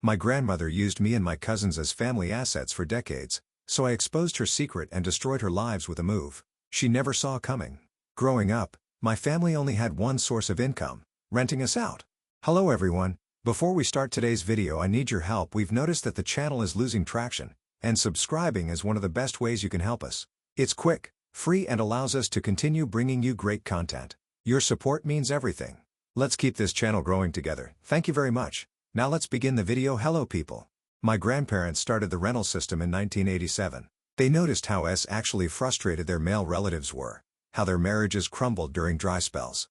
My grandmother used me and my cousins as family assets for decades, so I exposed her secret and destroyed her lives with a move she never saw coming. Growing up, my family only had one source of income: renting us out. Hello everyone, before we start today's video I need your help. We've noticed that the channel is losing traction, and subscribing is one of the best ways you can help us. It's quick, free and allows us to continue bringing you great content. Your support means everything. Let's keep this channel growing together. Thank you very much. Now let's begin the video. Hello people. My grandparents started the rental system in 1987. They noticed how actually frustrated their male relatives were, how their marriages crumbled during dry spells.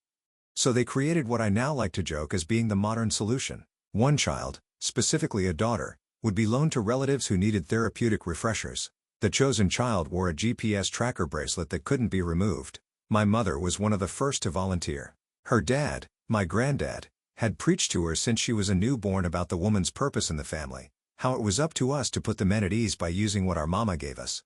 So they created what I now like to joke as being the modern solution. One child, specifically a daughter, would be loaned to relatives who needed therapeutic refreshers. The chosen child wore a GPS tracker bracelet that couldn't be removed. My mother was one of the first to volunteer. Her dad, my granddad, had preached to her since she was a newborn about the woman's purpose in the family, how it was up to us to put the men at ease by using what our mama gave us.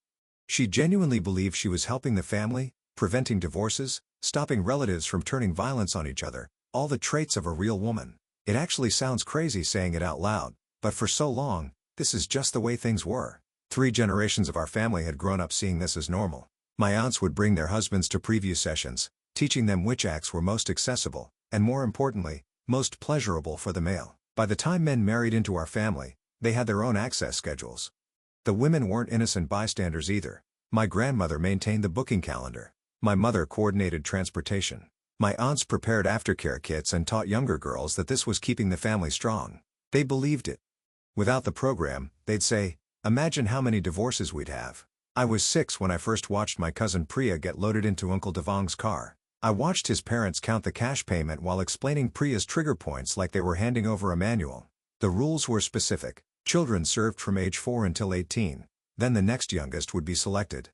She genuinely believed she was helping the family, preventing divorces, stopping relatives from turning violence on each other, all the traits of a real woman. It actually sounds crazy saying it out loud, but for so long, this is just the way things were. 3 generations of our family had grown up seeing this as normal. My aunts would bring their husbands to preview sessions, teaching them which acts were most accessible, and more importantly, most pleasurable for the male. By the time men married into our family, they had their own access schedules. The women weren't innocent bystanders either. My grandmother maintained the booking calendar. My mother coordinated transportation. My aunts prepared aftercare kits and taught younger girls that this was keeping the family strong. They believed it. Without the program, they'd say, imagine how many divorces we'd have. I was 6 when I first watched my cousin Priya get loaded into Uncle Devang's car. I watched his parents count the cash payment while explaining Priya's trigger points like they were handing over a manual. The rules were specific. Children served from age 4 until 18, then the next youngest would be selected.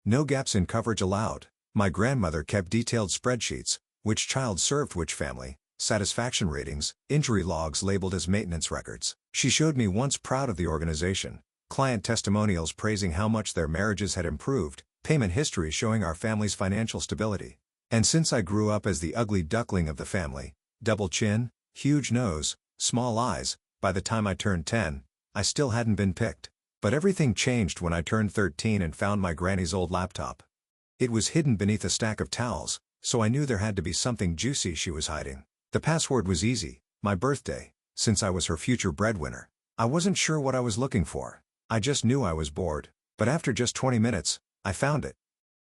No gaps in coverage allowed. My grandmother kept detailed spreadsheets, which child served which family, satisfaction ratings, injury logs labeled as maintenance records. She showed me once proud of the organization, client testimonials praising how much their marriages had improved, payment history showing our family's financial stability. And since I grew up as the ugly duckling of the family, double chin, huge nose, small eyes, by the time I turned 10, I still hadn't been picked. But everything changed when I turned 13 and found my granny's old laptop. It was hidden beneath a stack of towels, so I knew there had to be something juicy she was hiding. The password was easy: my birthday, since I was her future breadwinner. I wasn't sure what I was looking for. I just knew I was bored. But after just 20 minutes, I found it.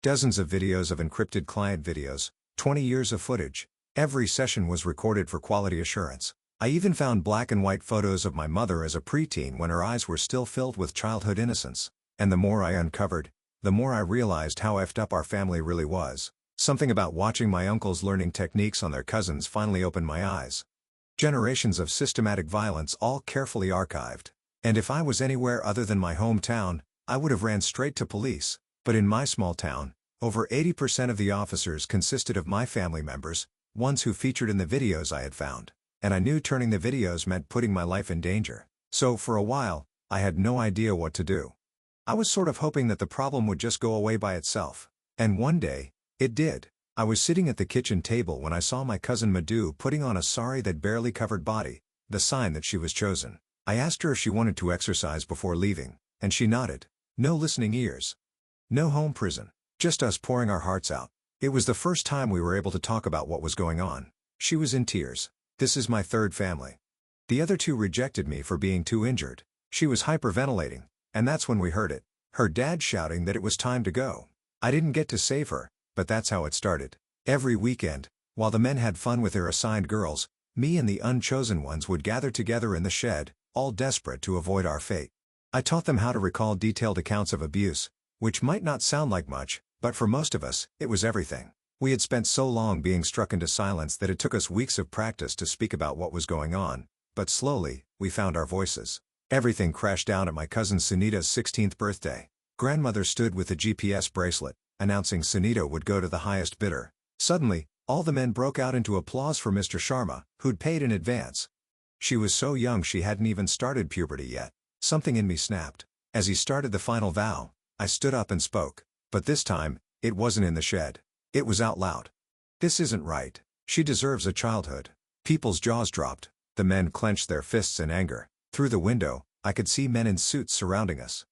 Dozens of videos of encrypted client videos, 20 years of footage. Every session was recorded for quality assurance. I even found black and white photos of my mother as a preteen when her eyes were still filled with childhood innocence. And the more I uncovered, the more I realized how effed up our family really was. Something about watching my uncles learning techniques on their cousins finally opened my eyes. Generations of systematic violence, all carefully archived. And if I was anywhere other than my hometown, I would have ran straight to police. But in my small town, over 80% of the officers consisted of my family members, ones who featured in the videos I had found. And I knew turning the videos meant putting my life in danger. So for a while, I had no idea what to do. I was sort of hoping that the problem would just go away by itself. And one day, it did. I was sitting at the kitchen table when I saw my cousin Madhu putting on a sari that barely covered body, the sign that she was chosen. I asked her if she wanted to exercise before leaving, and she nodded. No listening ears. No home prison. Just us pouring our hearts out. It was the first time we were able to talk about what was going on. She was in tears. This is my third family. The other 2 rejected me for being too injured. She was hyperventilating, and that's when we heard it. Her dad shouting that it was time to go. I didn't get to save her, but that's how it started. Every weekend, while the men had fun with their assigned girls, me and the unchosen ones would gather together in the shed, all desperate to avoid our fate. I taught them how to recall detailed accounts of abuse, which might not sound like much, but for most of us, it was everything. We had spent so long being struck into silence that it took us weeks of practice to speak about what was going on, but slowly, we found our voices. Everything crashed down at my cousin Sunita's 16th birthday. Grandmother stood with the GPS bracelet, announcing Sunita would go to the highest bidder. Suddenly, all the men broke out into applause for Mr. Sharma, who'd paid in advance. She was so young she hadn't even started puberty yet. Something in me snapped. As he started the final vow, I stood up and spoke. But this time, it wasn't in the shed. It was out loud. This isn't right. She deserves a childhood. People's jaws dropped. The men clenched their fists in anger. Through the window, I could see men in suits surrounding us.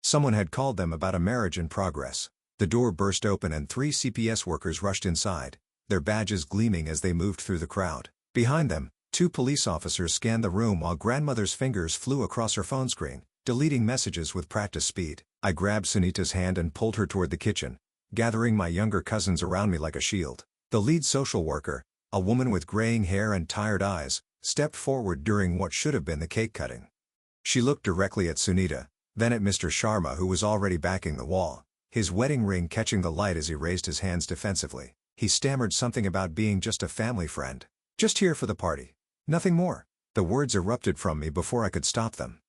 Someone had called them about a marriage in progress. The door burst open and 3 CPS workers rushed inside, their badges gleaming as they moved through the crowd. Behind them, 2 police officers scanned the room while grandmother's fingers flew across her phone screen, deleting messages with practice speed. I grabbed Sunita's hand and pulled her toward the kitchen, gathering my younger cousins around me like a shield. The lead social worker, a woman with graying hair and tired eyes, stepped forward during what should have been the cake cutting. She looked directly at Sunita, then at Mr. Sharma, who was already backing the wall, his wedding ring catching the light as he raised his hands defensively. He stammered something about being just a family friend. Just here for the party. Nothing more. The words erupted from me before I could stop them.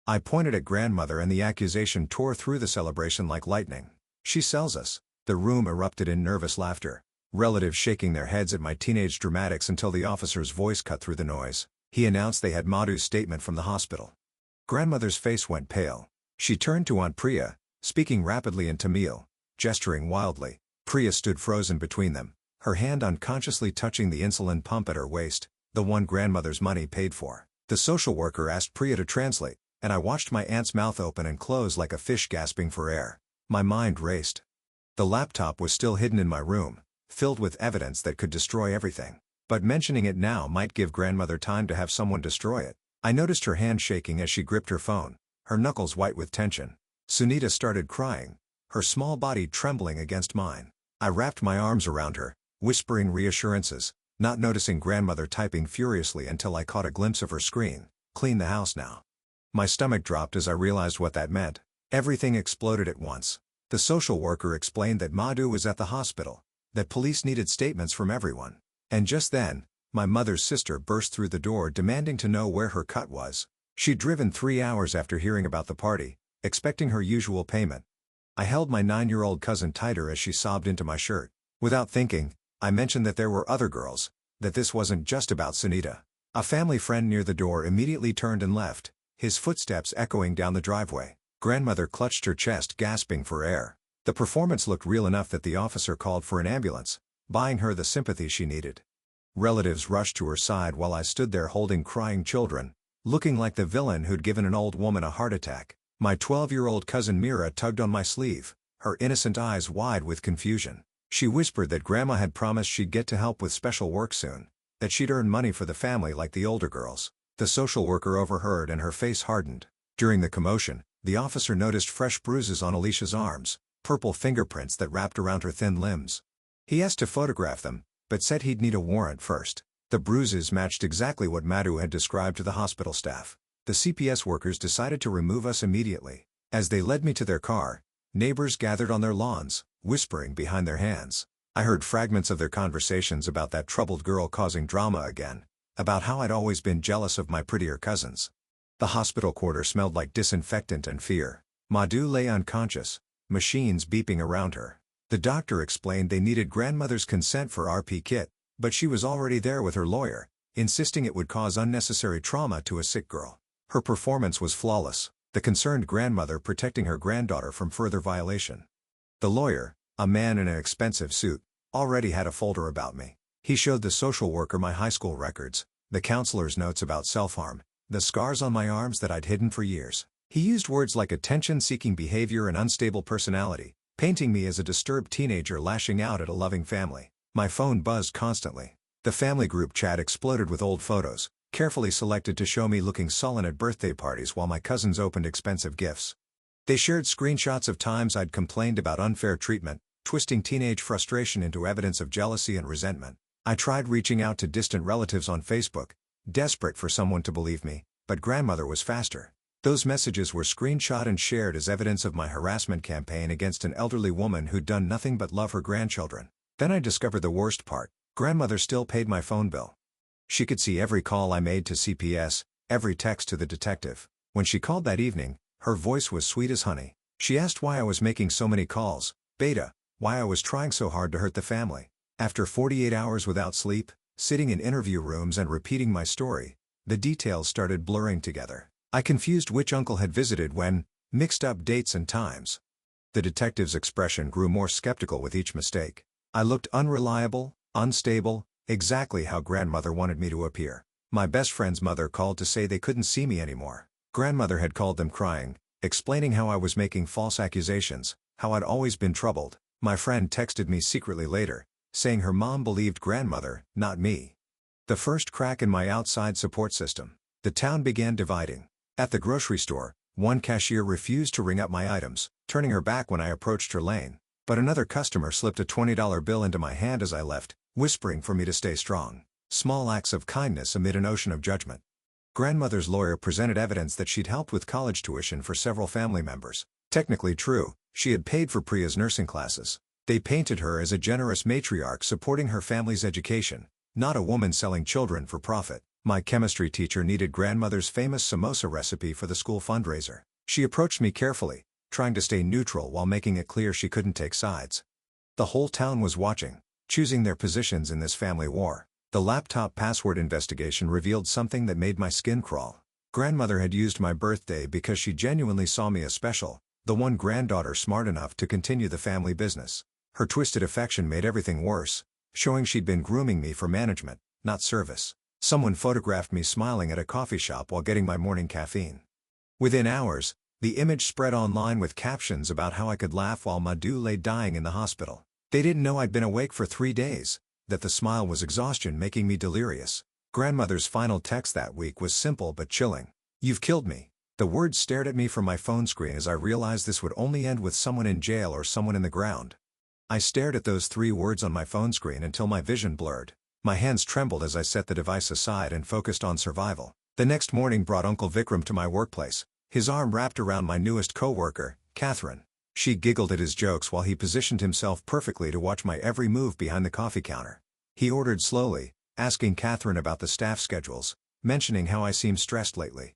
I pointed at grandmother and the accusation tore through the celebration like lightning. She sells us. The room erupted in nervous laughter, relatives shaking their heads at my teenage dramatics until the officer's voice cut through the noise. He announced they had Madhu's statement from the hospital. Grandmother's face went pale. She turned to Aunt Priya, speaking rapidly in Tamil, gesturing wildly. Priya stood frozen between them, her hand unconsciously touching the insulin pump at her waist, the one grandmother's money paid for. The social worker asked Priya to translate, and I watched my aunt's mouth open and close like a fish gasping for air. My mind raced. The laptop was still hidden in my room, filled with evidence that could destroy everything. But mentioning it now might give grandmother time to have someone destroy it. I noticed her hand shaking as she gripped her phone, her knuckles white with tension. Sunita started crying, her small body trembling against mine. I wrapped my arms around her, whispering reassurances, not noticing grandmother typing furiously until I caught a glimpse of her screen. Clean the house now. My stomach dropped as I realized what that meant. Everything exploded at once. The social worker explained that Madhu was at the hospital, that police needed statements from everyone. And just then, my mother's sister burst through the door demanding to know where her cut was. She'd driven 3 hours after hearing about the party, expecting her usual payment. I held my 9-year-old cousin tighter as she sobbed into my shirt. Without thinking, I mentioned that there were other girls, that this wasn't just about Sunita. A family friend near the door immediately turned and left, his footsteps echoing down the driveway. Grandmother clutched her chest, gasping for air. The performance looked real enough that the officer called for an ambulance, buying her the sympathy she needed. Relatives rushed to her side while I stood there holding crying children, looking like the villain who'd given an old woman a heart attack. My 12-year-old cousin Mira tugged on my sleeve, her innocent eyes wide with confusion. She whispered that Grandma had promised she'd get to help with special work soon, that she'd earn money for the family like the older girls. The social worker overheard and her face hardened. During the commotion, the officer noticed fresh bruises on Alicia's arms, purple fingerprints that wrapped around her thin limbs. He asked to photograph them, but said he'd need a warrant first. The bruises matched exactly what Madhu had described to the hospital staff. The CPS workers decided to remove us immediately. As they led me to their car, neighbors gathered on their lawns, whispering behind their hands. I heard fragments of their conversations about that troubled girl causing drama again, about how I'd always been jealous of my prettier cousins. The hospital quarter smelled like disinfectant and fear. Madhu lay unconscious, machines beeping around her. The doctor explained they needed grandmother's consent for RP kit, but she was already there with her lawyer, insisting it would cause unnecessary trauma to a sick girl. Her performance was flawless, the concerned grandmother protecting her granddaughter from further violation. The lawyer, a man in an expensive suit, already had a folder about me. He showed the social worker my high school records, the counselor's notes about self-harm, the scars on my arms that I'd hidden for years. He used words like attention-seeking behavior and unstable personality, painting me as a disturbed teenager lashing out at a loving family. My phone buzzed constantly. The family group chat exploded with old photos, carefully selected to show me looking sullen at birthday parties while my cousins opened expensive gifts. They shared screenshots of times I'd complained about unfair treatment, twisting teenage frustration into evidence of jealousy and resentment. I tried reaching out to distant relatives on Facebook, desperate for someone to believe me, but grandmother was faster. Those messages were screenshot and shared as evidence of my harassment campaign against an elderly woman who'd done nothing but love her grandchildren. Then I discovered the worst part. Grandmother still paid my phone bill. She could see every call I made to CPS, every text to the detective. When she called that evening, her voice was sweet as honey. She asked why I was making so many calls, Beta, why I was trying so hard to hurt the family. After 48 hours without sleep, sitting in interview rooms and repeating my story, the details started blurring together. I confused which uncle had visited when, mixed up dates and times. The detective's expression grew more skeptical with each mistake. I looked unreliable, unstable, exactly how grandmother wanted me to appear. My best friend's mother called to say they couldn't see me anymore. Grandmother had called them crying, explaining how I was making false accusations, how I'd always been troubled. My friend texted me secretly later, saying her mom believed grandmother, not me. The first crack in my outside support system. The town began dividing. At the grocery store, one cashier refused to ring up my items, turning her back when I approached her lane. But another customer slipped a $20 bill into my hand as I left, whispering for me to stay strong. Small acts of kindness amid an ocean of judgment. Grandmother's lawyer presented evidence that she'd helped with college tuition for several family members. Technically true, she had paid for Priya's nursing classes. They painted her as a generous matriarch supporting her family's education, not a woman selling children for profit. My chemistry teacher needed grandmother's famous samosa recipe for the school fundraiser. She approached me carefully, trying to stay neutral while making it clear she couldn't take sides. The whole town was watching, choosing their positions in this family war. The laptop password investigation revealed something that made my skin crawl. Grandmother had used my birthday because she genuinely saw me as special, the one granddaughter smart enough to continue the family business. Her twisted affection made everything worse, showing she'd been grooming me for management, not service. Someone photographed me smiling at a coffee shop while getting my morning caffeine. Within hours, the image spread online with captions about how I could laugh while Madhu lay dying in the hospital. They didn't know I'd been awake for 3 days, that the smile was exhaustion making me delirious. Grandmother's final text that week was simple but chilling. "You've killed me." The words stared at me from my phone screen as I realized this would only end with someone in jail or someone in the ground. I stared at those 3 words on my phone screen until my vision blurred. My hands trembled as I set the device aside and focused on survival. The next morning brought Uncle Vikram to my workplace, his arm wrapped around my newest co-worker, Catherine. She giggled at his jokes while he positioned himself perfectly to watch my every move behind the coffee counter. He ordered slowly, asking Catherine about the staff schedules, mentioning how I seemed stressed lately.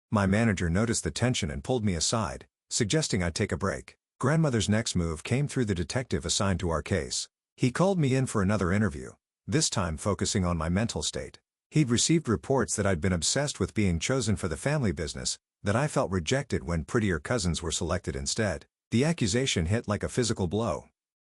My manager noticed the tension and pulled me aside, suggesting I take a break. Grandmother's next move came through the detective assigned to our case. He called me in for another interview, this time focusing on my mental state. He'd received reports that I'd been obsessed with being chosen for the family business, that I felt rejected when prettier cousins were selected instead. The accusation hit like a physical blow.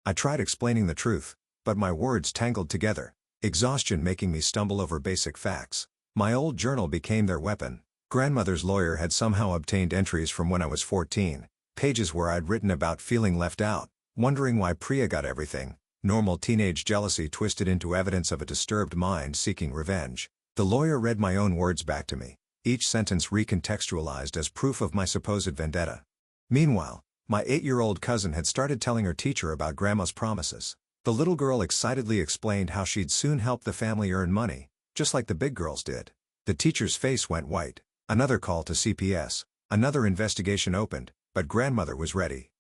I tried explaining the truth, but my words tangled together, exhaustion making me stumble over basic facts. My old journal became their weapon. Grandmother's lawyer had somehow obtained entries from when I was 14, pages where I'd written about feeling left out, wondering why Priya got everything, normal teenage jealousy twisted into evidence of a disturbed mind seeking revenge. The lawyer read my own words back to me, each sentence recontextualized as proof of my supposed vendetta. Meanwhile, my 8-year-old cousin had started telling her teacher about Grandma's promises. The little girl excitedly explained how she'd soon help the family earn money, just like the big girls did. The teacher's face went white. Another call to CPS. Another investigation opened, but grandmother was ready.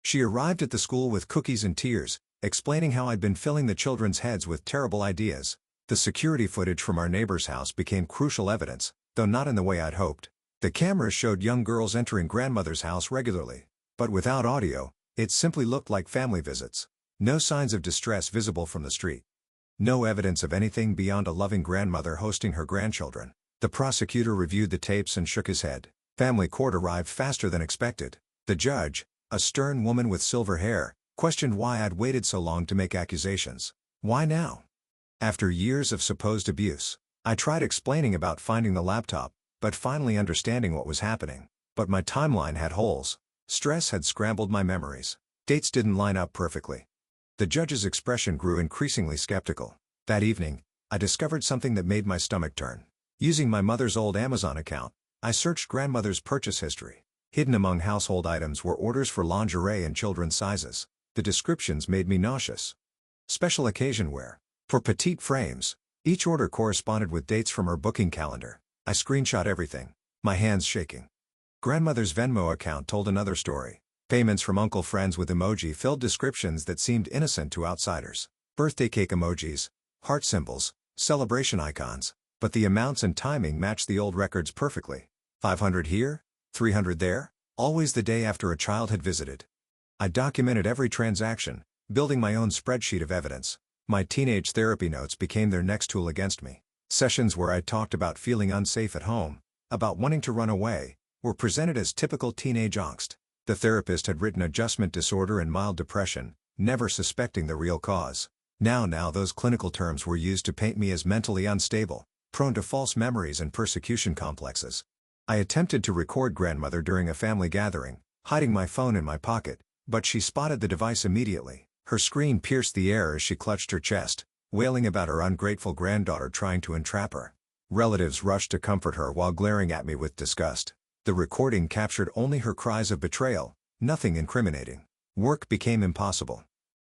She arrived at the school with cookies and tears, explaining how I'd been filling the children's heads with terrible ideas. The security footage from our neighbor's house became crucial evidence, though not in the way I'd hoped. The cameras showed young girls entering grandmother's house regularly. But without audio, it simply looked like family visits. No signs of distress visible from the street. No evidence of anything beyond a loving grandmother hosting her grandchildren. The prosecutor reviewed the tapes and shook his head. Family court arrived faster than expected. The judge, a stern woman with silver hair, questioned why I'd waited so long to make accusations. Why now? After years of supposed abuse. I tried explaining about finding the laptop, but finally understanding what was happening. But my timeline had holes. Stress had scrambled my memories. Dates didn't line up perfectly. The judge's expression grew increasingly skeptical. That evening, I discovered something that made my stomach turn. Using my mother's old Amazon account, I searched grandmother's purchase history. Hidden among household items were orders for lingerie in children's sizes. The descriptions made me nauseous. Special occasion wear. For petite frames. Each order corresponded with dates from her booking calendar. I screenshot everything, my hands shaking. Grandmother's Venmo account told another story. Payments from uncle friends with emoji-filled descriptions that seemed innocent to outsiders. Birthday cake emojis, heart symbols, celebration icons. But the amounts and timing matched the old records perfectly. 500 here, 300 there, always the day after a child had visited. I documented every transaction, building my own spreadsheet of evidence. My teenage therapy notes became their next tool against me. Sessions where I talked about feeling unsafe at home, about wanting to run away, were presented as typical teenage angst. The therapist had written adjustment disorder and mild depression, never suspecting the real cause. Now those clinical terms were used to paint me as mentally unstable. prone to false memories and persecution complexes. I attempted to record grandmother during a family gathering, hiding my phone in my pocket, but she spotted the device immediately. Her scream pierced the air as she clutched her chest, wailing about her ungrateful granddaughter trying to entrap her. Relatives rushed to comfort her while glaring at me with disgust. The recording captured only her cries of betrayal, nothing incriminating. Work became impossible.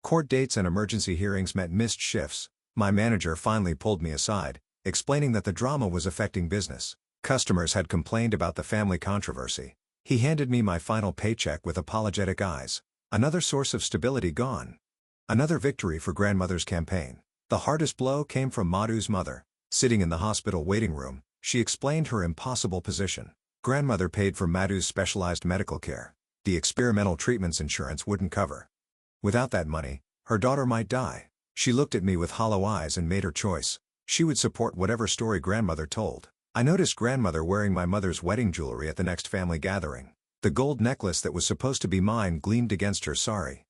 Court dates and emergency hearings meant missed shifts. My manager finally pulled me aside, explaining that the drama was affecting business. Customers had complained about the family controversy. He handed me my final paycheck with apologetic eyes. Another source of stability gone. Another victory for grandmother's campaign. The hardest blow came from Madhu's mother. Sitting in the hospital waiting room, she explained her impossible position. Grandmother paid for Madhu's specialized medical care. The experimental treatments insurance wouldn't cover. Without that money, her daughter might die. She looked at me with hollow eyes and made her choice. She would support whatever story grandmother told. I noticed grandmother wearing my mother's wedding jewelry at the next family gathering. The gold necklace that was supposed to be mine gleamed against her sari.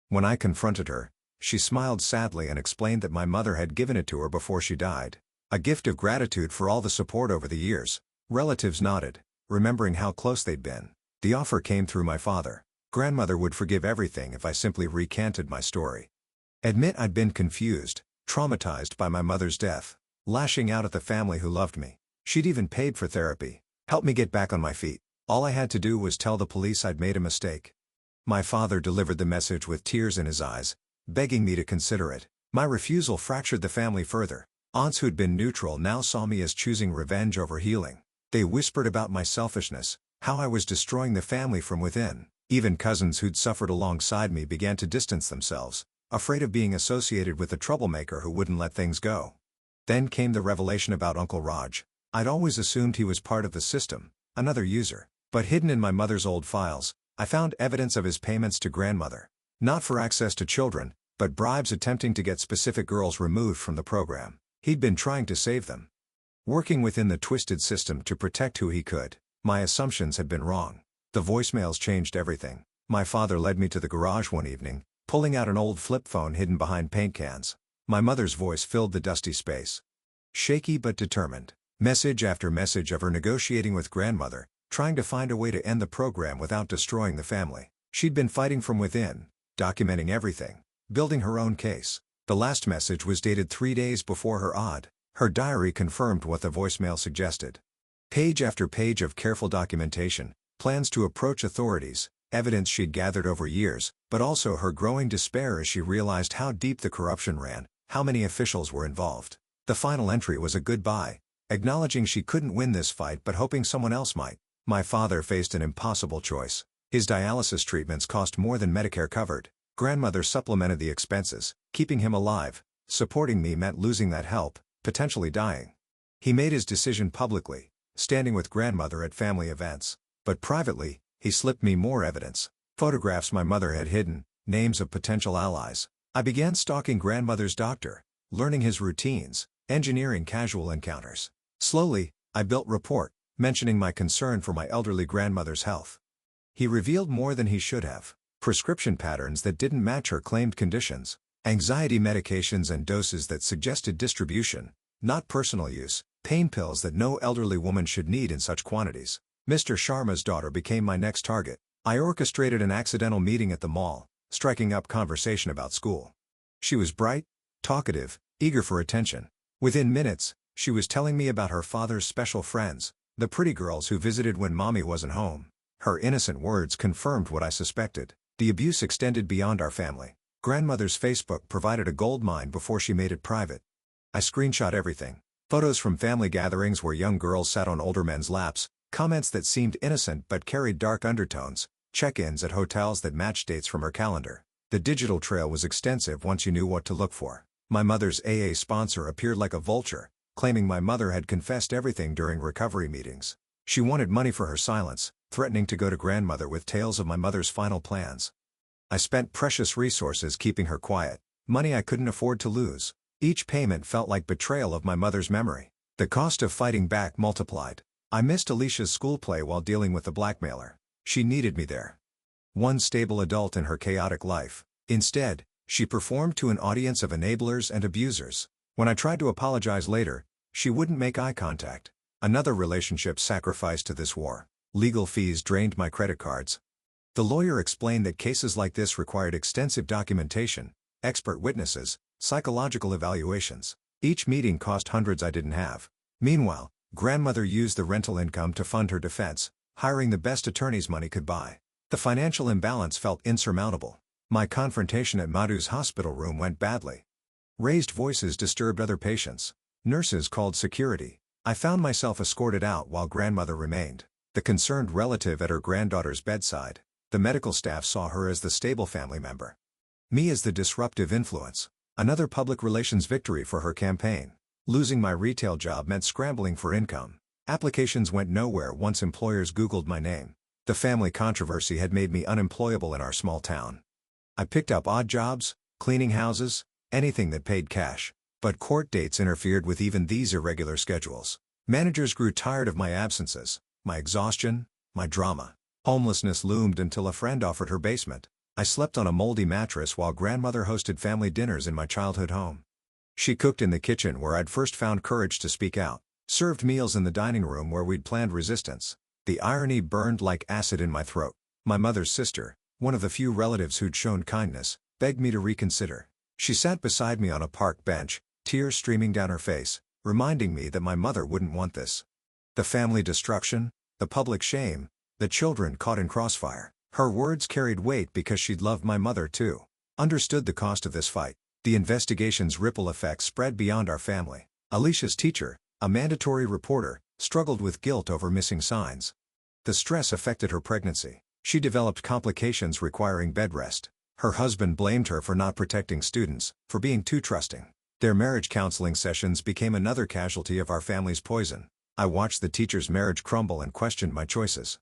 When I confronted her, she smiled sadly and explained that my mother had given it to her before she died. A gift of gratitude for all the support over the years. Relatives nodded, remembering how close they'd been. The offer came through my father. Grandmother would forgive everything if I simply recanted my story. Admit I'd been confused, traumatized by my mother's death, lashing out at the family who loved me. She'd even paid for therapy, helped me get back on my feet. All I had to do was tell the police I'd made a mistake. My father delivered the message with tears in his eyes, begging me to consider it. My refusal fractured the family further. Aunts who'd been neutral now saw me as choosing revenge over healing. They whispered about my selfishness, how I was destroying the family from within. Even cousins who'd suffered alongside me began to distance themselves, afraid of being associated with the troublemaker who wouldn't let things go. Then came the revelation about Uncle Raj. I'd always assumed he was part of the system, another user. But hidden in my mother's old files, I found evidence of his payments to grandmother. Not for access to children, but bribes attempting to get specific girls removed from the program. He'd been trying to save them. Working within the twisted system to protect who he could. My assumptions had been wrong. The voicemails changed everything. My father led me to the garage one evening, pulling out an old flip phone hidden behind paint cans. My mother's voice filled the dusty space. Shaky but determined. Message after message of her negotiating with grandmother, trying to find a way to end the program without destroying the family. She'd been fighting from within, documenting everything, building her own case. The last message was dated 3 days before her odd. Her diary confirmed what the voicemail suggested. Page after page of careful documentation, plans to approach authorities, evidence she'd gathered over years, but also her growing despair as she realized how deep the corruption ran, how many officials were involved. The final entry was a goodbye, acknowledging she couldn't win this fight but hoping someone else might. My father faced an impossible choice. His dialysis treatments cost more than Medicare covered. Grandmother supplemented the expenses, keeping him alive. Supporting me meant losing that help, potentially dying. He made his decision publicly, standing with grandmother at family events. But privately, he slipped me more evidence. Photographs my mother had hidden, names of potential allies. I began stalking grandmother's doctor, learning his routines, engineering casual encounters. Slowly, I built rapport, mentioning my concern for my elderly grandmother's health. He revealed more than he should have. Prescription patterns that didn't match her claimed conditions. Anxiety medications and doses that suggested distribution, not personal use. Pain pills that no elderly woman should need in such quantities. Mr. Sharma's daughter became my next target. I orchestrated an accidental meeting at the mall, striking up conversation about school. She was bright, talkative, eager for attention. Within minutes, she was telling me about her father's special friends, the pretty girls who visited when mommy wasn't home. Her innocent words confirmed what I suspected. The abuse extended beyond our family. Grandmother's Facebook provided a goldmine before she made it private. I screenshot everything. Photos from family gatherings where young girls sat on older men's laps, comments that seemed innocent but carried dark undertones, check-ins at hotels that matched dates from her calendar. The digital trail was extensive once you knew what to look for. My mother's AA sponsor appeared like a vulture, claiming my mother had confessed everything during recovery meetings. She wanted money for her silence, threatening to go to grandmother with tales of my mother's final plans. I spent precious resources keeping her quiet, money I couldn't afford to lose. Each payment felt like betrayal of my mother's memory. The cost of fighting back multiplied. I missed Alicia's school play while dealing with the blackmailer. She needed me there. One stable adult in her chaotic life. Instead, she performed to an audience of enablers and abusers. When I tried to apologize later, She wouldn't make eye contact. Another relationship sacrificed to this war. Legal fees drained my credit cards. The lawyer explained that cases like this required extensive documentation, expert witnesses, psychological evaluations. Each meeting cost hundreds I didn't have. Meanwhile, grandmother used the rental income to fund her defense, hiring the best attorneys money could buy. The financial imbalance felt insurmountable. My confrontation at Madhu's hospital room went badly. Raised voices disturbed other patients. Nurses called security. I found myself escorted out while grandmother remained, the concerned relative at her granddaughter's bedside. The medical staff saw her as the stable family member. Me as the disruptive influence. Another public relations victory for her campaign. Losing my retail job meant scrambling for income. Applications went nowhere once employers Googled my name. The family controversy had made me unemployable in our small town. I picked up odd jobs, cleaning houses, anything that paid cash. But court dates interfered with even these irregular schedules. Managers grew tired of my absences, my exhaustion, my drama. Homelessness loomed until a friend offered her basement. I slept on a moldy mattress while grandmother hosted family dinners in my childhood home. She cooked in the kitchen where I'd first found courage to speak out, served meals in the dining room where we'd planned resistance. The irony burned like acid in my throat. My mother's sister, one of the few relatives who'd shown kindness, begged me to reconsider. She sat beside me on a park bench, tears streaming down her face, reminding me that my mother wouldn't want this. The family destruction, the public shame, the children caught in crossfire. Her words carried weight because she'd loved my mother too. Understood the cost of this fight. The investigation's ripple effects spread beyond our family. Alicia's teacher, a mandatory reporter, struggled with guilt over missing signs. The stress affected her pregnancy. She developed complications requiring bed rest. Her husband blamed her for not protecting students, for being too trusting. Their marriage counseling sessions became another casualty of our family's poison. I watched the teacher's marriage crumble and questioned my choices.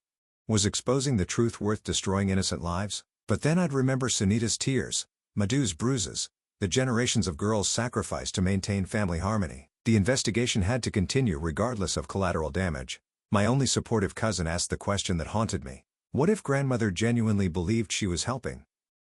Was exposing the truth worth destroying innocent lives? But then I'd remember Sunita's tears, Madhu's bruises, the generations of girls sacrificed to maintain family harmony. The investigation had to continue regardless of collateral damage. My only supportive cousin asked the question that haunted me. What if grandmother genuinely believed she was helping?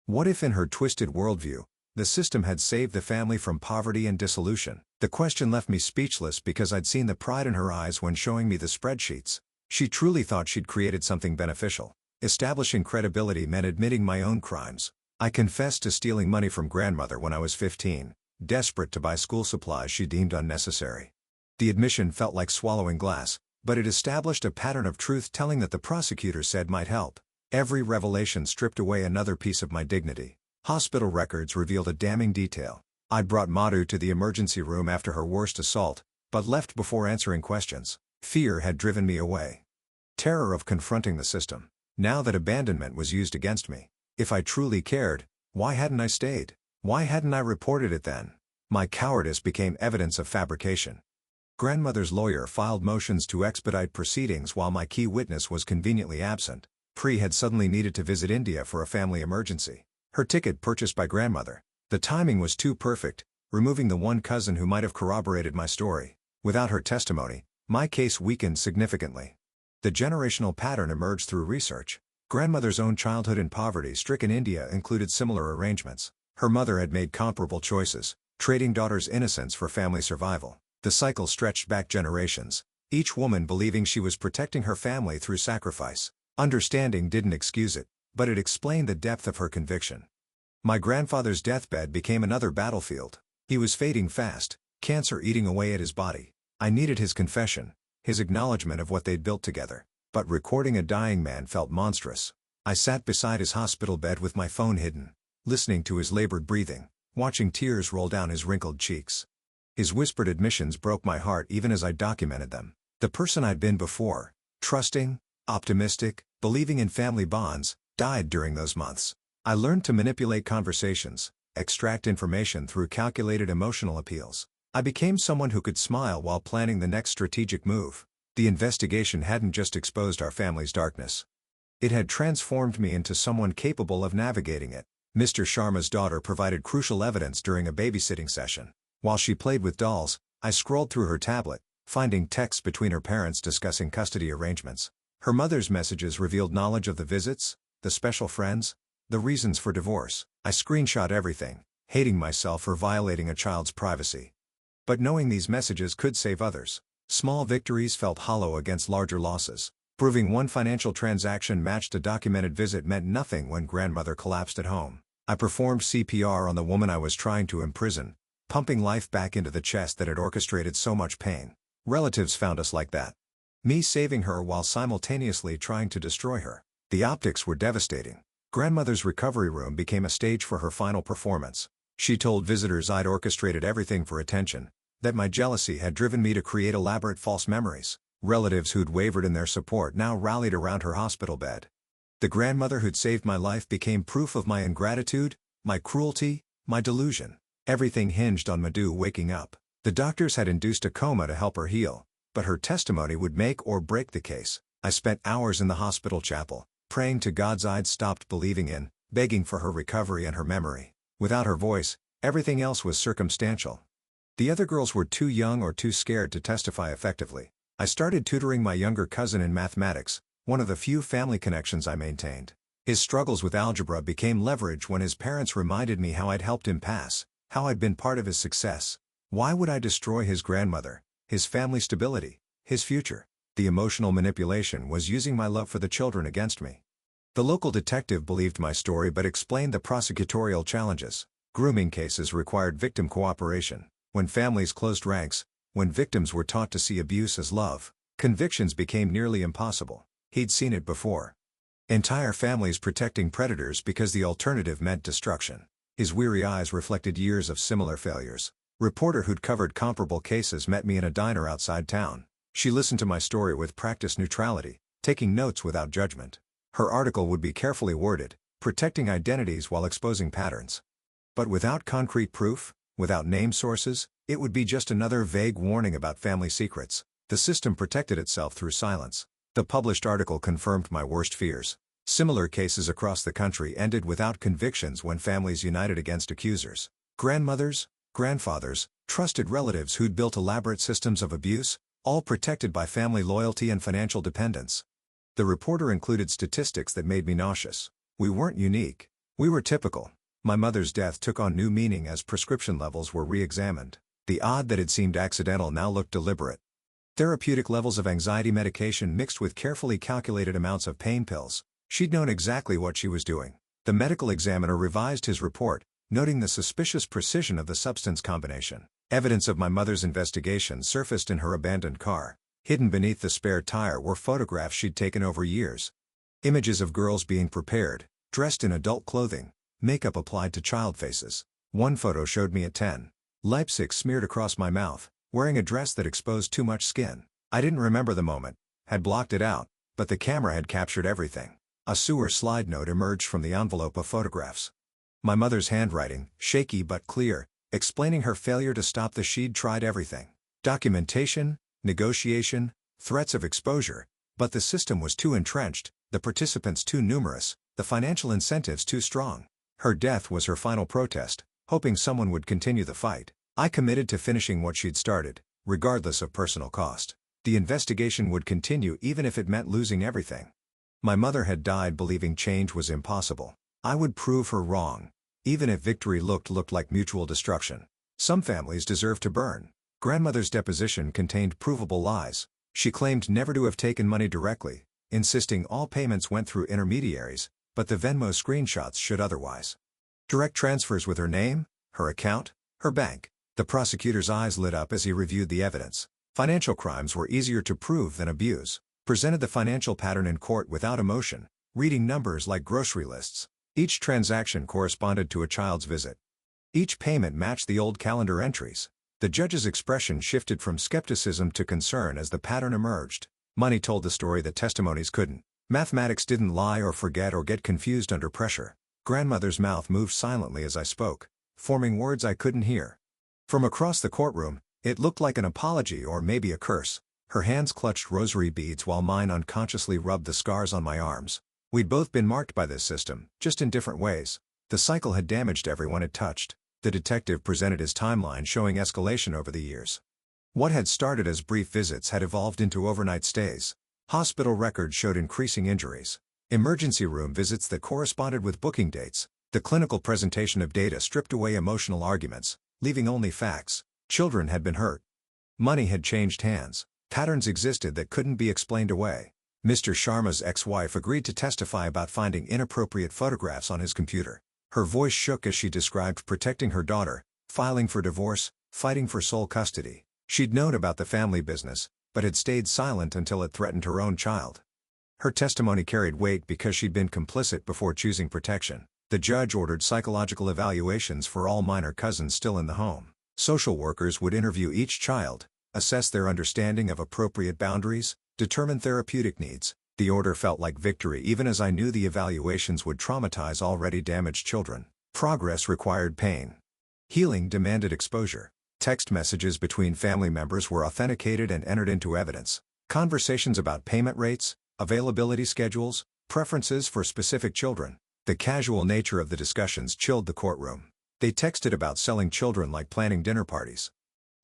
What if in her twisted worldview, the system had saved the family from poverty and dissolution? The question left me speechless because I'd seen the pride in her eyes when showing me the spreadsheets. She truly thought she'd created something beneficial. Establishing credibility meant admitting my own crimes. I confessed to stealing money from grandmother when I was 15, desperate to buy school supplies she deemed unnecessary. The admission felt like swallowing glass, but it established a pattern of truth-telling that the prosecutor said might help. Every revelation stripped away another piece of my dignity. Hospital records revealed a damning detail. I'd brought Madhu to the emergency room after her worst assault, but left before answering questions. Fear had driven me away. Terror of confronting the system. Now that abandonment was used against me. If I truly cared, why hadn't I stayed? Why hadn't I reported it then? My cowardice became evidence of fabrication. Grandmother's lawyer filed motions to expedite proceedings while my key witness was conveniently absent. Pri had suddenly needed to visit India for a family emergency. Her ticket purchased by grandmother. The timing was too perfect, removing the one cousin who might have corroborated my story. Without her testimony, my case weakened significantly. The generational pattern emerged through research. Grandmother's own childhood in poverty-stricken India included similar arrangements. Her mother had made comparable choices, trading daughter's innocence for family survival. The cycle stretched back generations, each woman believing she was protecting her family through sacrifice. Understanding didn't excuse it, but it explained the depth of her conviction. My grandfather's deathbed became another battlefield. He was fading fast, cancer eating away at his body. I needed his confession, his acknowledgement of what they'd built together. But recording a dying man felt monstrous. I sat beside his hospital bed with my phone hidden, listening to his labored breathing, watching tears roll down his wrinkled cheeks. His whispered admissions broke my heart even as I documented them. The person I'd been before, trusting, optimistic, believing in family bonds, died during those months. I learned to manipulate conversations, extract information through calculated emotional appeals. I became someone who could smile while planning the next strategic move. The investigation hadn't just exposed our family's darkness. It had transformed me into someone capable of navigating it. Mr. Sharma's daughter provided crucial evidence during a babysitting session. While she played with dolls, I scrolled through her tablet, finding texts between her parents discussing custody arrangements. Her mother's messages revealed knowledge of the visits, the special friends, the reasons for divorce. I screenshot everything, hating myself for violating a child's privacy. But knowing these messages could save others. Small victories felt hollow against larger losses. Proving one financial transaction matched a documented visit meant nothing when grandmother collapsed at home. I performed CPR on the woman I was trying to imprison, pumping life back into the chest that had orchestrated so much pain. Relatives found us like that. Me saving her while simultaneously trying to destroy her. The optics were devastating. Grandmother's recovery room became a stage for her final performance. She told visitors I'd orchestrated everything for attention, that my jealousy had driven me to create elaborate false memories. Relatives who'd wavered in their support now rallied around her hospital bed. The grandmother who'd saved my life became proof of my ingratitude, my cruelty, my delusion. Everything hinged on Madhu waking up. The doctors had induced a coma to help her heal, but her testimony would make or break the case. I spent hours in the hospital chapel, praying to gods I'd stopped believing in, begging for her recovery and her memory. Without her voice, everything else was circumstantial. The other girls were too young or too scared to testify effectively. I started tutoring my younger cousin in mathematics, one of the few family connections I maintained. His struggles with algebra became leverage when his parents reminded me how I'd helped him pass, how I'd been part of his success. Why would I destroy his grandmother, his family stability, his future? The emotional manipulation was using my love for the children against me. The local detective believed my story but explained the prosecutorial challenges. Grooming cases required victim cooperation. When families closed ranks, when victims were taught to see abuse as love, convictions became nearly impossible. He'd seen it before. Entire families protecting predators because the alternative meant destruction. His weary eyes reflected years of similar failures. Reporter who'd covered comparable cases met me in a diner outside town. She listened to my story with practiced neutrality, taking notes without judgment. Her article would be carefully worded, protecting identities while exposing patterns. But without concrete proof, without name sources, it would be just another vague warning about family secrets. The system protected itself through silence. The published article confirmed my worst fears. Similar cases across the country ended without convictions when families united against accusers. Grandmothers, grandfathers, trusted relatives who'd built elaborate systems of abuse, all protected by family loyalty and financial dependence. The reporter included statistics that made me nauseous. We weren't unique. We were typical. My mother's death took on new meaning as prescription levels were re-examined. The odd that had seemed accidental now looked deliberate. Therapeutic levels of anxiety medication mixed with carefully calculated amounts of pain pills. She'd known exactly what she was doing. The medical examiner revised his report, noting the suspicious precision of the substance combination. Evidence of my mother's investigation surfaced in her abandoned car. Hidden beneath the spare tire were photographs she'd taken over years. Images of girls being prepared, dressed in adult clothing, makeup applied to child faces. One photo showed me at 10. Lipstick smeared across my mouth, wearing a dress that exposed too much skin. I didn't remember the moment, had blocked it out, but the camera had captured everything. A sewer slide note emerged from the envelope of photographs. My mother's handwriting, shaky but clear, explaining her failure to stop the she'd tried everything. Documentation, negotiation, threats of exposure, but the system was too entrenched, the participants too numerous, the financial incentives too strong. Her death was her final protest, hoping someone would continue the fight. I committed to finishing what she'd started, regardless of personal cost. The investigation would continue even if it meant losing everything. My mother had died believing change was impossible. I would prove her wrong, even if victory looked like mutual destruction. Some families deserve to burn. Grandmother's deposition contained provable lies. She claimed never to have taken money directly, insisting all payments went through intermediaries, but the Venmo screenshots should otherwise. Direct transfers with her name, her account, her bank. The prosecutor's eyes lit up as he reviewed the evidence. Financial crimes were easier to prove than abuse. Presented the financial pattern in court without emotion, reading numbers like grocery lists. Each transaction corresponded to a child's visit. Each payment matched the old calendar entries. The judge's expression shifted from skepticism to concern as the pattern emerged. Money told the story that testimonies couldn't. Mathematics didn't lie or forget or get confused under pressure. Grandmother's mouth moved silently as I spoke, forming words I couldn't hear. From across the courtroom, it looked like an apology or maybe a curse. Her hands clutched rosary beads while mine unconsciously rubbed the scars on my arms. We'd both been marked by this system, just in different ways. The cycle had damaged everyone it touched. The detective presented his timeline showing escalation over the years. What had started as brief visits had evolved into overnight stays. Hospital records showed increasing injuries. Emergency room visits that corresponded with booking dates. The clinical presentation of data stripped away emotional arguments, leaving only facts. Children had been hurt. Money had changed hands. Patterns existed that couldn't be explained away. Mr. Sharma's ex-wife agreed to testify about finding inappropriate photographs on his computer. Her voice shook as she described protecting her daughter, filing for divorce, fighting for sole custody. She'd known about the family business, but had stayed silent until it threatened her own child. Her testimony carried weight because she'd been complicit before choosing protection. The judge ordered psychological evaluations for all minor cousins still in the home. Social workers would interview each child, assess their understanding of appropriate boundaries, determine therapeutic needs. The order felt like victory even as I knew the evaluations would traumatize already damaged children. Progress required pain. Healing demanded exposure. Text messages between family members were authenticated and entered into evidence. Conversations about payment rates, availability schedules, preferences for specific children. The casual nature of the discussions chilled the courtroom. They texted about selling children like planning dinner parties.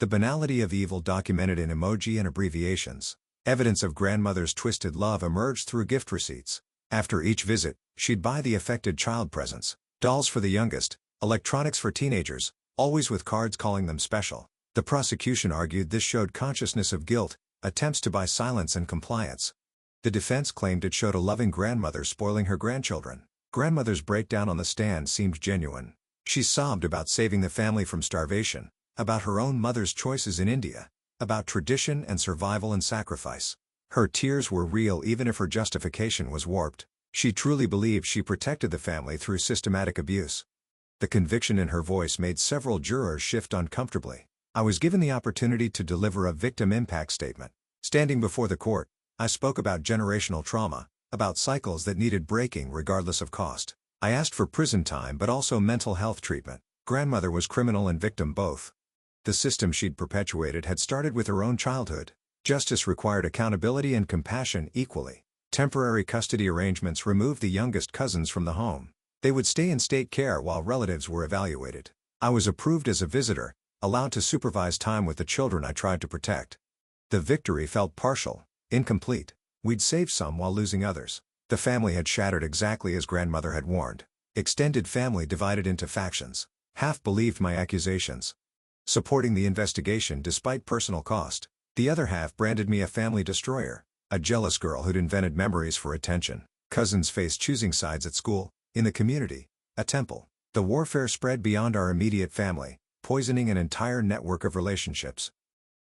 The banality of evil documented in emoji and abbreviations. Evidence of grandmother's twisted love emerged through gift receipts. After each visit, she'd buy the affected child presents. Dolls for the youngest, electronics for teenagers, always with cards calling them special. The prosecution argued this showed consciousness of guilt, attempts to buy silence and compliance. The defense claimed it showed a loving grandmother spoiling her grandchildren. Grandmother's breakdown on the stand seemed genuine. She sobbed about saving the family from starvation, about her own mother's choices in India, about tradition and survival and sacrifice. Her tears were real even if her justification was warped. She truly believed she protected the family through systematic abuse. The conviction in her voice made several jurors shift uncomfortably. I was given the opportunity to deliver a victim impact statement. Standing before the court, I spoke about generational trauma, about cycles that needed breaking regardless of cost. I asked for prison time but also mental health treatment. Grandmother was criminal and victim both. The system she'd perpetuated had started with her own childhood. Justice required accountability and compassion equally. Temporary custody arrangements removed the youngest cousins from the home. They would stay in state care while relatives were evaluated. I was approved as a visitor, allowed to supervise time with the children I tried to protect. The victory felt partial, incomplete. We'd saved some while losing others. The family had shattered exactly as grandmother had warned. Extended family divided into factions. Half believed my accusations, supporting the investigation despite personal cost. The other half branded me a family destroyer, a jealous girl who'd invented memories for attention. Cousins faced choosing sides at school, in the community, a temple. The warfare spread beyond our immediate family, poisoning an entire network of relationships.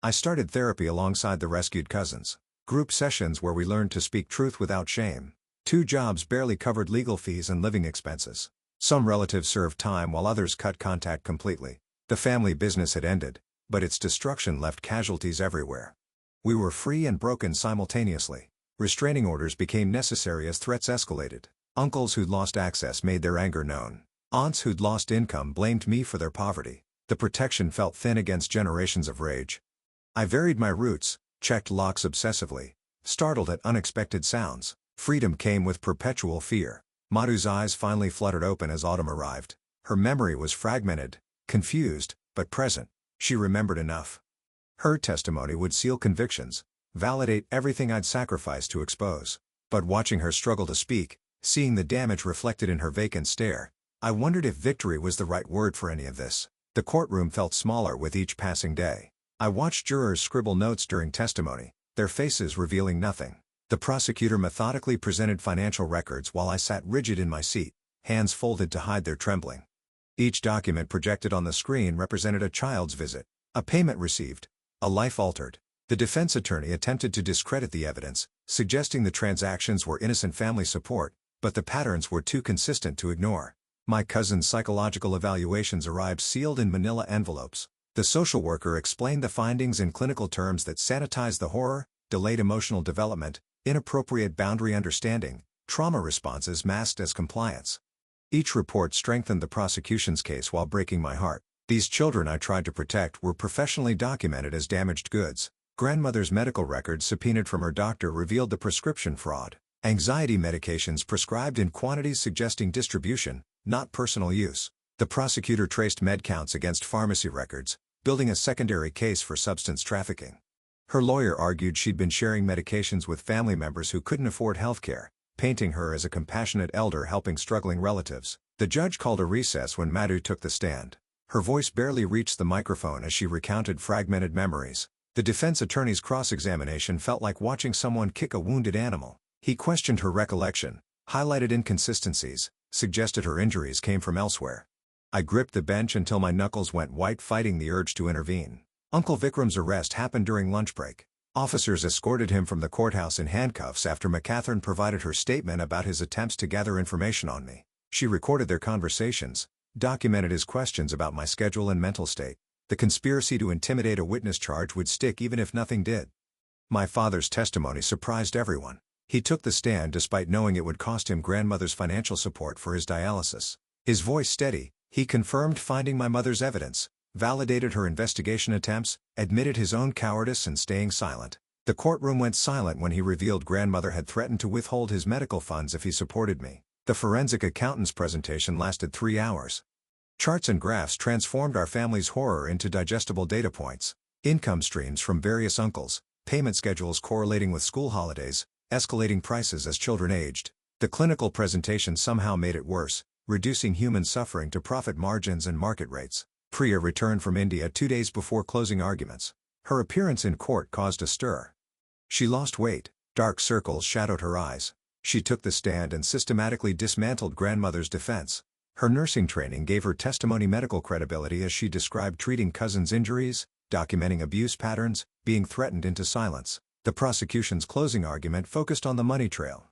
I started therapy alongside the rescued cousins. Group sessions where we learned to speak truth without shame. 2 jobs barely covered legal fees and living expenses. Some relatives served time while others cut contact completely. The family business had ended, but its destruction left casualties everywhere. We were free and broken simultaneously. Restraining orders became necessary as threats escalated. Uncles who'd lost access made their anger known. Aunts who'd lost income blamed me for their poverty. The protection felt thin against generations of rage. I varied my routes, checked locks obsessively, startled at unexpected sounds. Freedom came with perpetual fear. Madhu's eyes finally fluttered open as autumn arrived. Her memory was fragmented, confused, but present. She remembered enough. Her testimony would seal convictions, validate everything I'd sacrificed to expose. But watching her struggle to speak, seeing the damage reflected in her vacant stare, I wondered if victory was the right word for any of this. The courtroom felt smaller with each passing day. I watched jurors scribble notes during testimony, their faces revealing nothing. The prosecutor methodically presented financial records while I sat rigid in my seat, hands folded to hide their trembling. Each document projected on the screen represented a child's visit, a payment received, a life altered. The defense attorney attempted to discredit the evidence, suggesting the transactions were innocent family support, but the patterns were too consistent to ignore. My cousin's psychological evaluations arrived sealed in manila envelopes. The social worker explained the findings in clinical terms that sanitized the horror, delayed emotional development, inappropriate boundary understanding, trauma responses masked as compliance. Each report strengthened the prosecution's case while breaking my heart. These children I tried to protect were professionally documented as damaged goods. Grandmother's medical records subpoenaed from her doctor revealed the prescription fraud. Anxiety medications prescribed in quantities suggesting distribution, not personal use. The prosecutor traced med counts against pharmacy records, building a secondary case for substance trafficking. Her lawyer argued she'd been sharing medications with family members who couldn't afford healthcare, painting her as a compassionate elder helping struggling relatives. The judge called a recess when Madhu took the stand. Her voice barely reached the microphone as she recounted fragmented memories. The defense attorney's cross-examination felt like watching someone kick a wounded animal. He questioned her recollection, highlighted inconsistencies, suggested her injuries came from elsewhere. I gripped the bench until my knuckles went white, fighting the urge to intervene. Uncle Vikram's arrest happened during lunch break. Officers escorted him from the courthouse in handcuffs after McCatherine provided her statement about his attempts to gather information on me. She recorded their conversations, documented his questions about my schedule and mental state. The conspiracy to intimidate a witness charge would stick even if nothing did. My father's testimony surprised everyone. He took the stand despite knowing it would cost him grandmother's financial support for his dialysis. His voice steady, he confirmed finding my mother's evidence, validated her investigation attempts, admitted his own cowardice and staying silent. The courtroom went silent when he revealed grandmother had threatened to withhold his medical funds if he supported me. The forensic accountant's presentation lasted 3 hours. Charts and graphs transformed our family's horror into digestible data points. Income streams from various uncles, payment schedules correlating with school holidays, escalating prices as children aged. The clinical presentation somehow made it worse, reducing human suffering to profit margins and market rates. Priya returned from India 2 days before closing arguments. Her appearance in court caused a stir. She lost weight, dark circles shadowed her eyes. She took the stand and systematically dismantled grandmother's defense. Her nursing training gave her testimony medical credibility as she described treating cousins' injuries, documenting abuse patterns, being threatened into silence. The prosecution's closing argument focused on the money trail.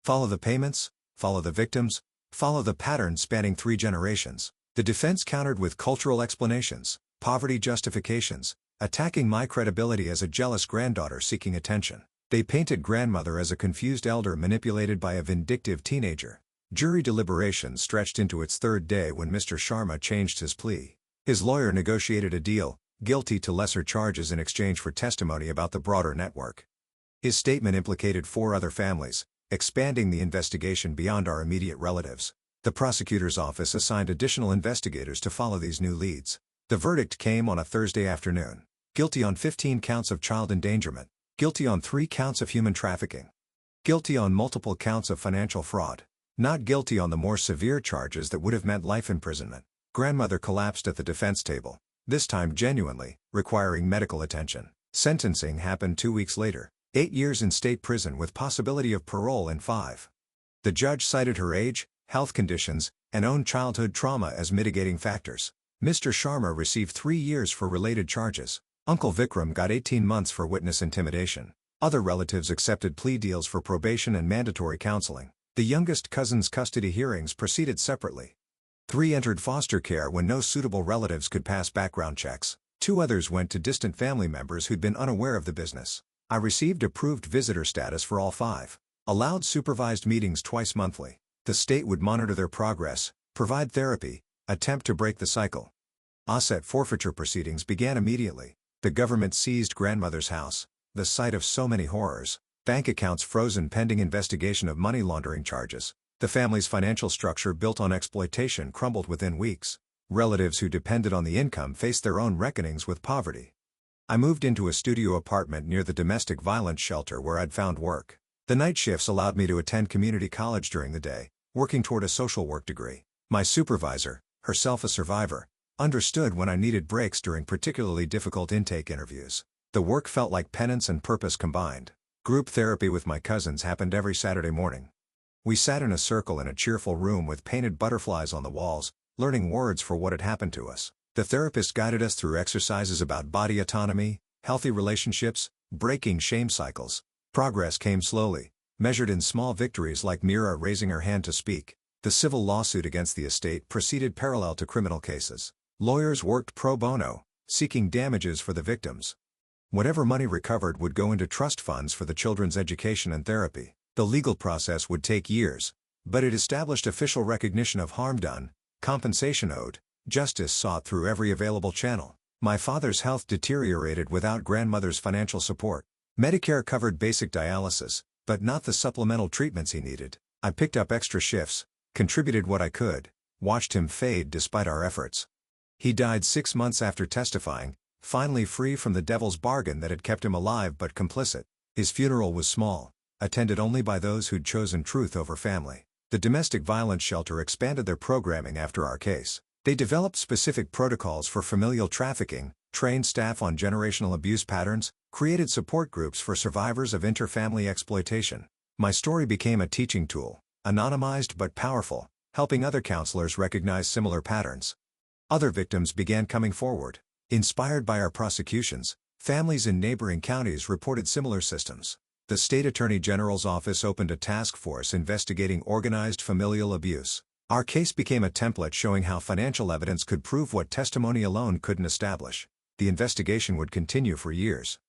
Follow the payments, follow the victims, follow the pattern spanning 3 generations. The defense countered with cultural explanations, poverty justifications, attacking my credibility as a jealous granddaughter seeking attention. They painted grandmother as a confused elder manipulated by a vindictive teenager. Jury deliberations stretched into its 3rd day when Mr. Sharma changed his plea. His lawyer negotiated a deal, guilty to lesser charges in exchange for testimony about the broader network. His statement implicated 4 other families, expanding the investigation beyond our immediate relatives. The prosecutor's office assigned additional investigators to follow these new leads. The verdict came on a Thursday afternoon. Guilty on 15 counts of child endangerment. Guilty on 3 counts of human trafficking. Guilty on multiple counts of financial fraud. Not guilty on the more severe charges that would have meant life imprisonment. Grandmother collapsed at the defense table, this time genuinely, requiring medical attention. Sentencing happened 2 weeks later. 8 years in state prison with possibility of parole in 5. The judge cited her age, health conditions, and own childhood trauma as mitigating factors. Mr. Sharma received 3 years for related charges. Uncle Vikram got 18 months for witness intimidation. Other relatives accepted plea deals for probation and mandatory counseling. The youngest cousin's custody hearings proceeded separately. 3 entered foster care when no suitable relatives could pass background checks. 2 others went to distant family members who'd been unaware of the business. I received approved visitor status for all 5. Allowed supervised meetings twice monthly. The state would monitor their progress, provide therapy, attempt to break the cycle. Asset forfeiture proceedings began immediately. The government seized grandmother's house, the site of so many horrors. Bank accounts frozen pending investigation of money laundering charges. The family's financial structure built on exploitation crumbled within weeks. Relatives who depended on the income faced their own reckonings with poverty. I moved into a studio apartment near the domestic violence shelter where I'd found work. The night shifts allowed me to attend community college during the day, working toward a social work degree. My supervisor, herself a survivor, understood when I needed breaks during particularly difficult intake interviews. The work felt like penance and purpose combined. Group therapy with my cousins happened every Saturday morning. We sat in a circle in a cheerful room with painted butterflies on the walls, learning words for what had happened to us. The therapist guided us through exercises about body autonomy, healthy relationships, breaking shame cycles. Progress came slowly, measured in small victories like Mira raising her hand to speak. The civil lawsuit against the estate proceeded parallel to criminal cases. Lawyers worked pro bono, seeking damages for the victims. Whatever money recovered would go into trust funds for the children's education and therapy. The legal process would take years, but it established official recognition of harm done, compensation owed, justice sought through every available channel. My father's health deteriorated without grandmother's financial support. Medicare covered basic dialysis, but not the supplemental treatments he needed. I picked up extra shifts, contributed what I could, watched him fade despite our efforts. He died 6 months after testifying, finally free from the devil's bargain that had kept him alive but complicit. His funeral was small, attended only by those who'd chosen truth over family. The domestic violence shelter expanded their programming after our case. They developed specific protocols for familial trafficking, trained staff on generational abuse patterns, created support groups for survivors of interfamily exploitation. My story became a teaching tool, anonymized but powerful, helping other counselors recognize similar patterns. Other victims began coming forward. Inspired by our prosecutions, families in neighboring counties reported similar systems. The State Attorney General's office opened a task force investigating organized familial abuse. Our case became a template showing how financial evidence could prove what testimony alone couldn't establish. The investigation would continue for years.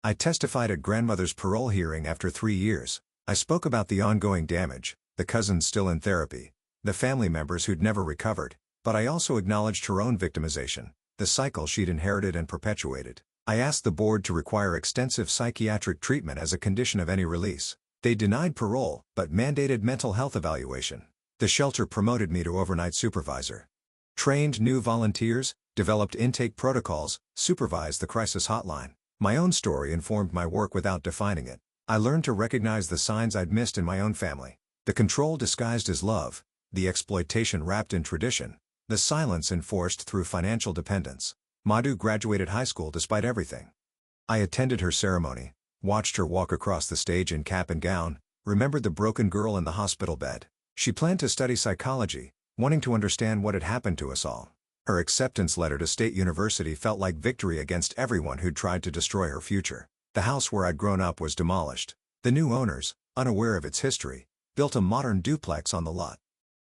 I testified at grandmother's parole hearing after 3 years. I spoke about the ongoing damage, the cousins still in therapy, the family members who'd never recovered, but I also acknowledged her own victimization, the cycle she'd inherited and perpetuated. I asked the board to require extensive psychiatric treatment as a condition of any release. They denied parole, but mandated mental health evaluation. The shelter promoted me to overnight supervisor. Trained new volunteers, developed intake protocols, supervised the crisis hotline. My own story informed my work without defining it. I learned to recognize the signs I'd missed in my own family. The control disguised as love, the exploitation wrapped in tradition, the silence enforced through financial dependence. Madhu graduated high school despite everything. I attended her ceremony, watched her walk across the stage in cap and gown, remembered the broken girl in the hospital bed. She planned to study psychology, wanting to understand what had happened to us all. Her acceptance letter to State University felt like victory against everyone who'd tried to destroy her future. The house where I'd grown up was demolished. The new owners, unaware of its history, built a modern duplex on the lot.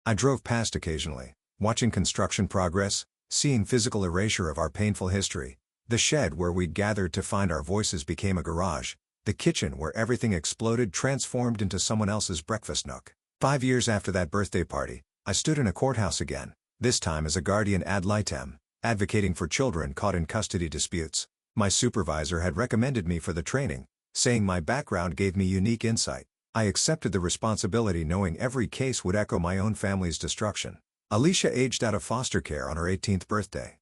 I drove past occasionally, watching construction progress, seeing physical erasure of our painful history. The shed where we'd gathered to find our voices became a garage. The kitchen where everything exploded transformed into someone else's breakfast nook. 5 years after that birthday party, I stood in a courthouse again, this time as a guardian ad litem, advocating for children caught in custody disputes. My supervisor had recommended me for the training, saying my background gave me unique insight. I accepted the responsibility knowing every case would echo my own family's destruction. Alicia aged out of foster care on her 18th birthday.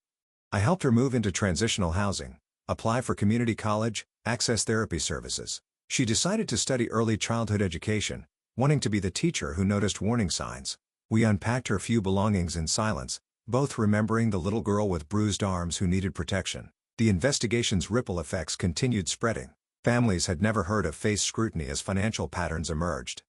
I helped her move into transitional housing, apply for community college, access therapy services. She decided to study early childhood education, wanting to be the teacher who noticed warning signs. We unpacked her few belongings in silence, both remembering the little girl with bruised arms who needed protection. The investigation's ripple effects continued spreading. Families had never heard of face scrutiny as financial patterns emerged.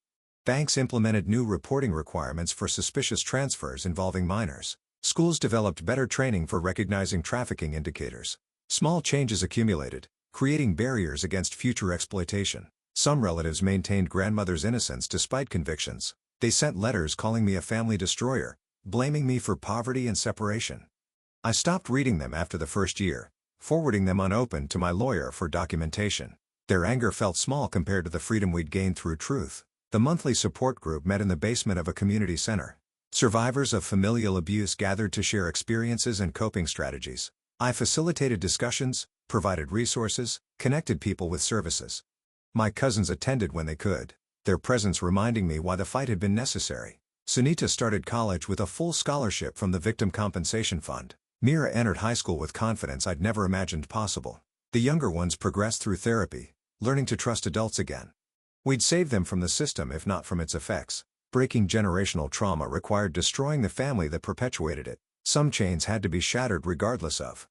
Banks implemented new reporting requirements for suspicious transfers involving minors. Schools developed better training for recognizing trafficking indicators. Small changes accumulated, creating barriers against future exploitation. Some relatives maintained grandmother's innocence despite convictions. They sent letters calling me a family destroyer, blaming me for poverty and separation. I stopped reading them after the first year, forwarding them unopened to my lawyer for documentation. Their anger felt small compared to the freedom we'd gained through truth. The monthly support group met in the basement of a community center. Survivors of familial abuse gathered to share experiences and coping strategies. I facilitated discussions, provided resources, connected people with services. My cousins attended when they could, their presence reminding me why the fight had been necessary. Sunita started college with a full scholarship from the Victim Compensation Fund. Mira entered high school with confidence I'd never imagined possible. The younger ones progressed through therapy, learning to trust adults again. We'd save them from the system if not from its effects. Breaking generational trauma required destroying the family that perpetuated it. Some chains had to be shattered regardless of